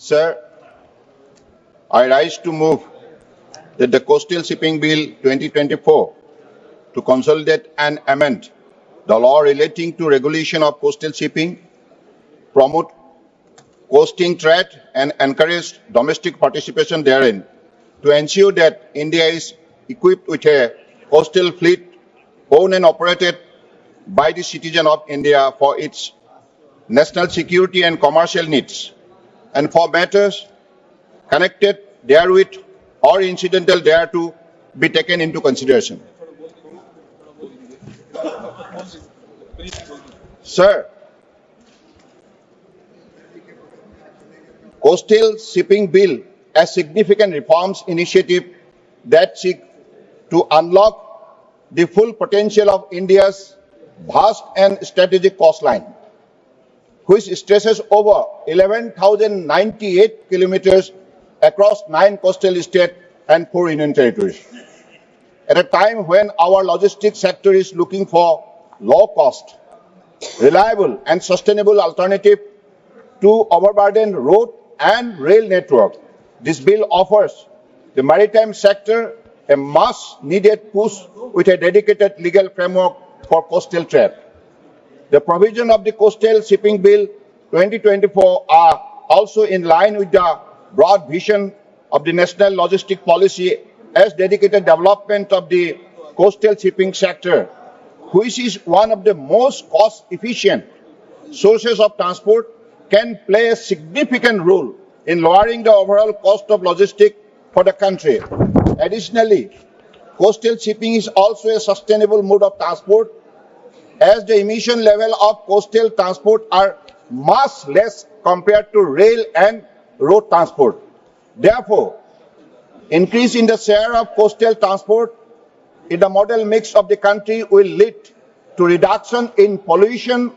Sir, I rise to move that the Coastal Shipping Bill 2024 to consolidate and amend the law relating to regulation of coastal shipping, promote coasting trade and encourage domestic participation therein to ensure that India is equipped with a coastal fleet owned and operated by the citizen of India for its national security and commercial needs, and for matters connected therewith or incidental thereto be taken into consideration. Sir, Coastal Shipping Bill, a significant reforms initiative that seek to unlock the full potential of India's vast and strategic coastline, which stretches over 11,098 kilometers across 9 coastal states and 4 union territories. At a time when our logistics sector is looking for low-cost, reliable and sustainable alternative to overburdened road and rail network, this bill offers the maritime sector a much-needed push with a dedicated legal framework for coastal trade. The provision of the Coastal Shipping Bill 2024 are also in line with the broad vision of the National Logistic Policy as dedicated development of the coastal shipping sector, which is one of the most cost-efficient sources of transport, can play a significant role in lowering the overall cost of logistics for the country. Additionally, coastal shipping is also a sustainable mode of transport, as the emission level of coastal transport are much less compared to rail and road transport. Therefore, increase in the share of coastal transport in the model mix of the country will lead to reduction in pollution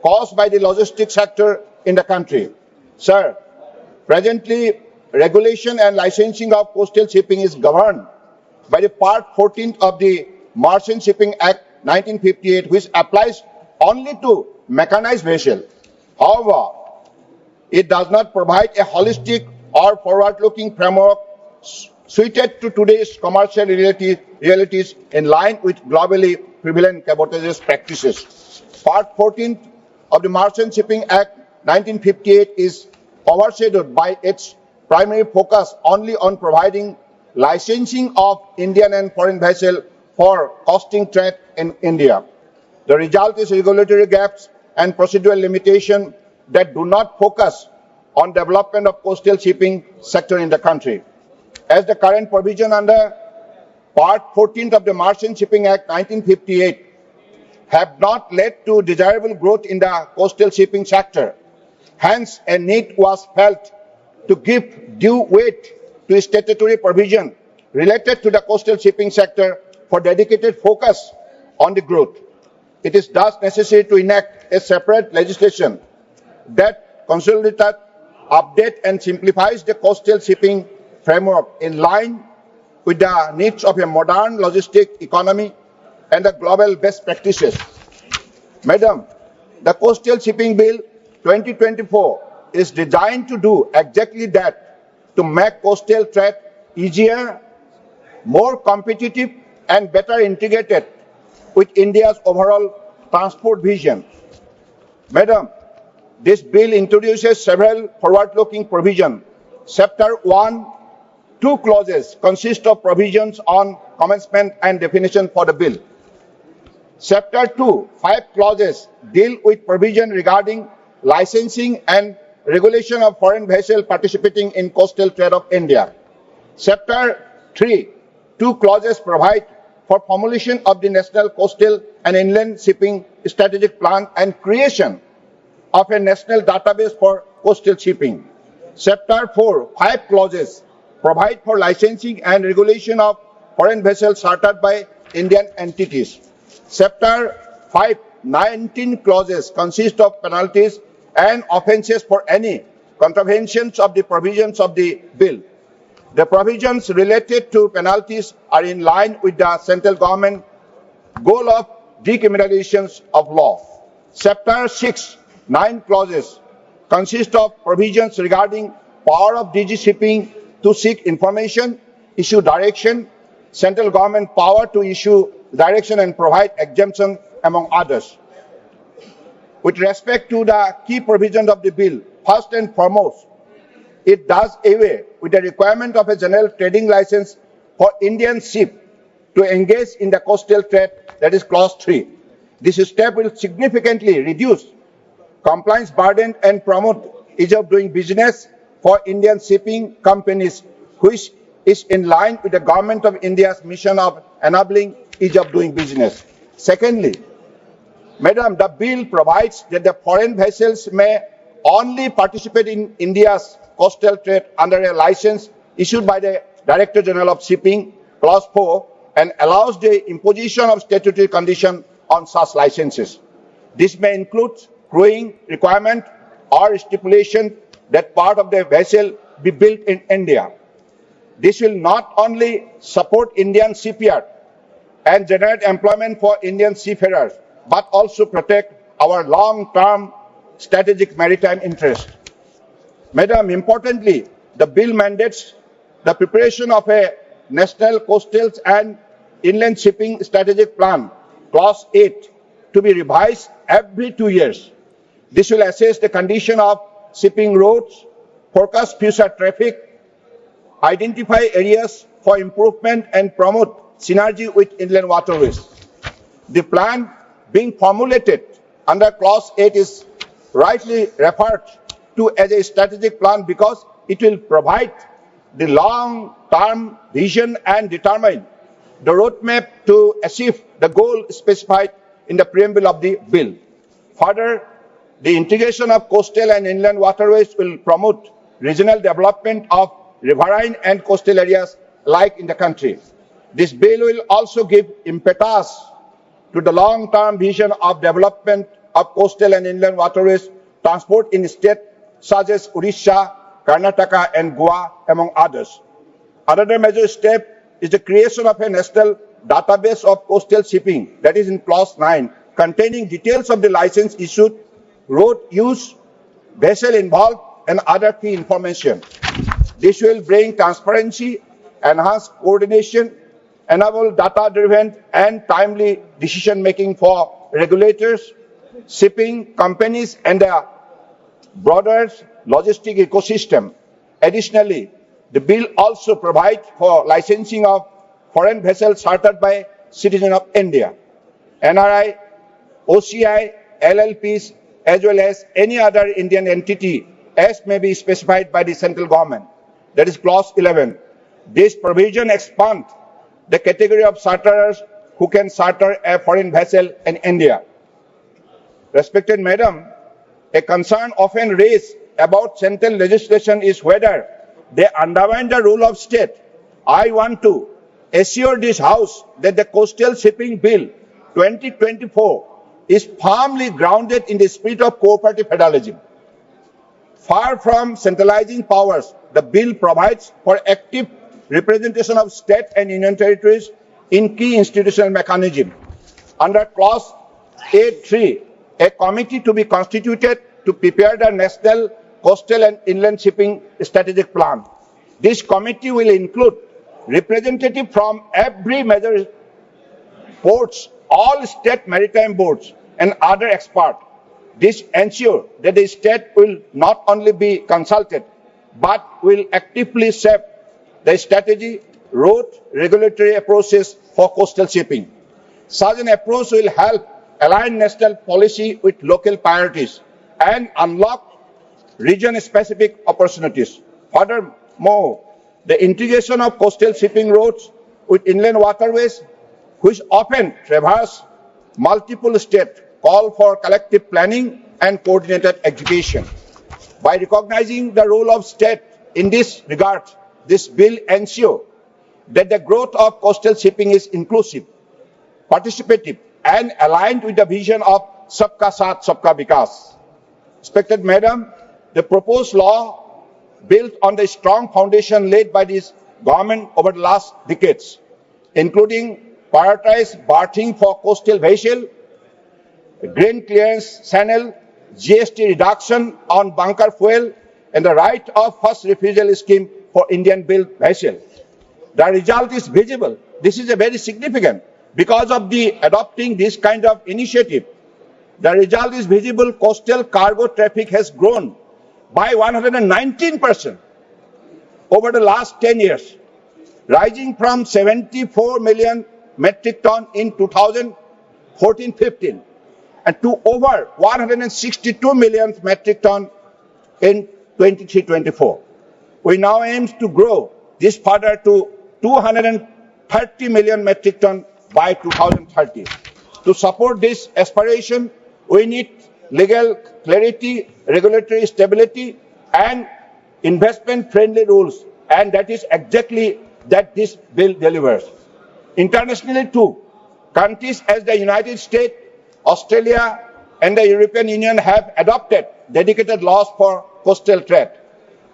caused by the logistics sector in the country. Sir, presently, regulation and licensing of coastal shipping is governed by the Part 14 of the Merchant Shipping Act 1958, which applies only to mechanized vessels. However, it does not provide a holistic or forward-looking framework suited to today's commercial realities in line with globally prevalent cabotage practices. Part 14 of the Merchant Shipping Act 1958 is overshadowed by its primary focus only on providing licensing of Indian and foreign vessels for coasting trade in India. The result is regulatory gaps and procedural limitations that do not focus on development of coastal shipping sector in the country. As the current provision under Part 14 of the Merchant Shipping Act 1958 have not led to desirable growth in the coastal shipping sector. Hence, a need was felt to give due weight to statutory provision related to the coastal shipping sector for dedicated focus on the growth. It is thus necessary to enact a separate legislation that consolidates, updates and simplifies the coastal shipping framework in line with the needs of a modern logistic economy and the global best practices. Madam, the Coastal Shipping Bill 2024 is designed to do exactly that, to make coastal trade easier, more competitive and better integrated with India's overall transport vision. Madam, this bill introduces several forward-looking provisions. Chapter 1, 2 clauses consist of provisions on commencement and definition for the bill. Chapter 2, 5 clauses deal with provision regarding licensing and regulation of foreign vessels participating in coastal trade of India. Chapter 3, 2 clauses provide for formulation of the National Coastal and Inland Shipping Strategic Plan and creation of a national database for coastal shipping. Chapter 4, 5 clauses provide for licensing and regulation of foreign vessels chartered by Indian entities. Chapter 5, 19 clauses consist of penalties and offences for any contraventions of the provisions of the bill. The provisions related to penalties are in line with the central government goal of decriminalization of law. Chapter 6, 9 clauses consist of provisions regarding power of DG Shipping to seek information, issue direction, central government power to issue direction and provide exemption, among others. With respect to the key provisions of the bill, first and foremost, it does away with the requirement of a general trading license for Indian ship to engage in the coastal trade, that is clause 3. This step will significantly reduce compliance burden and promote ease of doing business for Indian shipping companies, which is in line with the Government of India's mission of enabling ease of doing business. Secondly, Madam, the bill provides that the foreign vessels may only participate in India's coastal trade under a license issued by the Director General of Shipping, clause 4, and allows the imposition of statutory conditions on such licenses. This may include crewing requirement or stipulation that part of the vessel be built in India. This will not only support Indian shipyard and generate employment for Indian seafarers, but also protect our long-term strategic maritime interest. Madam, importantly, the bill mandates the preparation of a national coastal and inland shipping strategic plan, clause 8, to be revised every 2 years. This will assess the condition of shipping routes, forecast future traffic, identify areas for improvement, and promote synergy with inland waterways. The plan being formulated under clause 8 is rightly referred to as a strategic plan because it will provide the long-term vision and determine the roadmap to achieve the goal specified in the preamble of the bill. Further, the integration of coastal and inland waterways will promote regional development of riverine and coastal areas alike in the country. This bill will also give impetus to the long-term vision of development of coastal and inland waterways transport in states such as Odisha, Karnataka, and Goa, among others. Another major step is the creation of a national database of coastal shipping, that is in clause 9, containing details of the license issued, road use, vessel involved, and other key information. This will bring transparency, enhance coordination, enable data-driven and timely decision-making for regulators, shipping companies, and the broader logistic ecosystem. Additionally, the bill also provides for licensing of foreign vessels chartered by citizens of India, NRI, OCI, LLPs, as well as any other Indian entity as may be specified by the central government. That is clause 11. This provision expands the category of charterers who can charter a foreign vessel in India. Respected Madam, a concern often raised about central legislation is whether they undermine the rule of state. I want to assure this House that the Coastal Shipping Bill 2024 is firmly grounded in the spirit of cooperative federalism. Far from centralizing powers, the bill provides for active representation of state and union territories in key institutional mechanisms. Under clause 8.3, a committee to be constituted to prepare the national coastal and inland shipping strategic plan. This committee will include representatives from every major ports, all state maritime boards, and other experts. This ensures that the state will not only be consulted, but will actively shape the strategy, route, regulatory approaches for coastal shipping. Such an approach will help align national policy with local priorities and unlock region-specific opportunities. Furthermore, the integration of coastal shipping routes with inland waterways, which often traverse multiple states, call for collective planning and coordinated execution. By recognizing the role of state in this regard, this bill ensures that the growth of coastal shipping is inclusive, participative, and aligned with the vision of Sabka Saath, Sabka Vikas. Respected Madam, the proposed law built on the strong foundation laid by this government over the last decades, including prioritized berthing for coastal vessels, grain clearance channel, GST reduction on bunker fuel, and the right of first refusal scheme for Indian-built vessels. The result is visible. This is a very significant. Because of the adopting this kind of initiative, the result is visible. Coastal cargo traffic has grown by 119% over the last 10 years, rising from 74 million metric ton in 2014-15 and to over 162 million metric ton in 23-24. We now aim to grow this further to 230 million metric ton by 2030. To support this aspiration, we need legal clarity, regulatory stability, and investment-friendly rules, and that is exactly that this bill delivers. Internationally too, countries as the United States, Australia, and the European Union have adopted dedicated laws for coastal trade.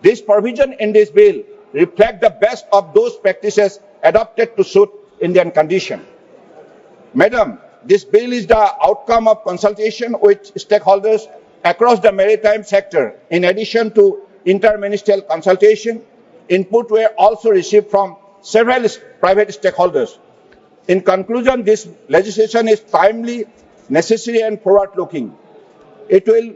This provision in this bill reflects the best of those practices adopted to suit Indian conditions. Madam, this bill is the outcome of consultation with stakeholders across the maritime sector. In addition to interministerial consultation, input were also received from several private stakeholders. In conclusion, this legislation is timely, necessary, and forward-looking. It will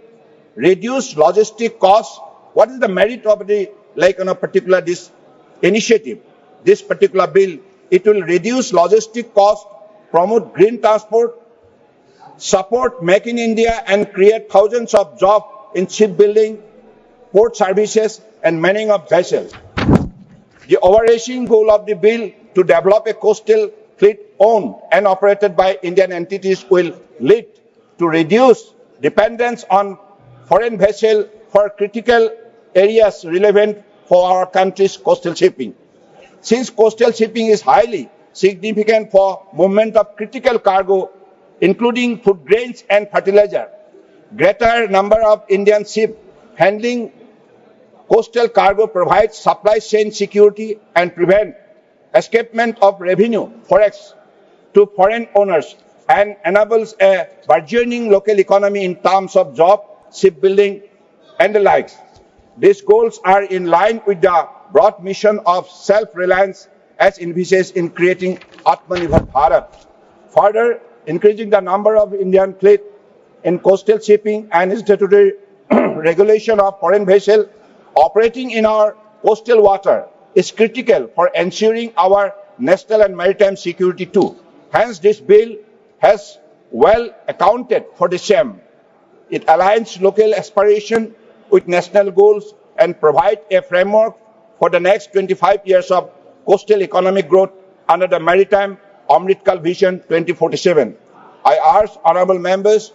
reduce logistic costs. What is the merit of this initiative, this particular bill? It will reduce logistic costs, promote green transport, support Make in India, and create thousands of jobs in shipbuilding, port services, and manning of vessels. The overarching goal of the bill to develop a coastal fleet owned and operated by Indian entities will lead to reduce dependence on foreign vessels for critical areas relevant for our country's coastal shipping. Since coastal shipping is highly significant for movement of critical cargo, including food grains and fertilizer, greater number of Indian ships handling coastal cargo provides supply chain security and prevent escapement of revenue forex to foreign owners and enables a burgeoning local economy in terms of job, shipbuilding, and the likes. These goals are in line with the broad mission of self-reliance as envisaged in creating Atmanirbhar Bharat. Further, increasing the number of Indian fleet in coastal shipping and statutory regulation of foreign vessels operating in our coastal water is critical for ensuring our national and maritime security too. Hence, this bill has well accounted for the same. It aligns local aspiration with national goals and provides a framework for the next 25 years of coastal economic growth under the Maritime Amritkal Vision 2047. I urge honourable members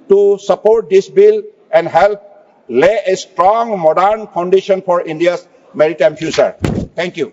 to support this bill and help lay a strong, modern foundation for India's maritime future. Thank you.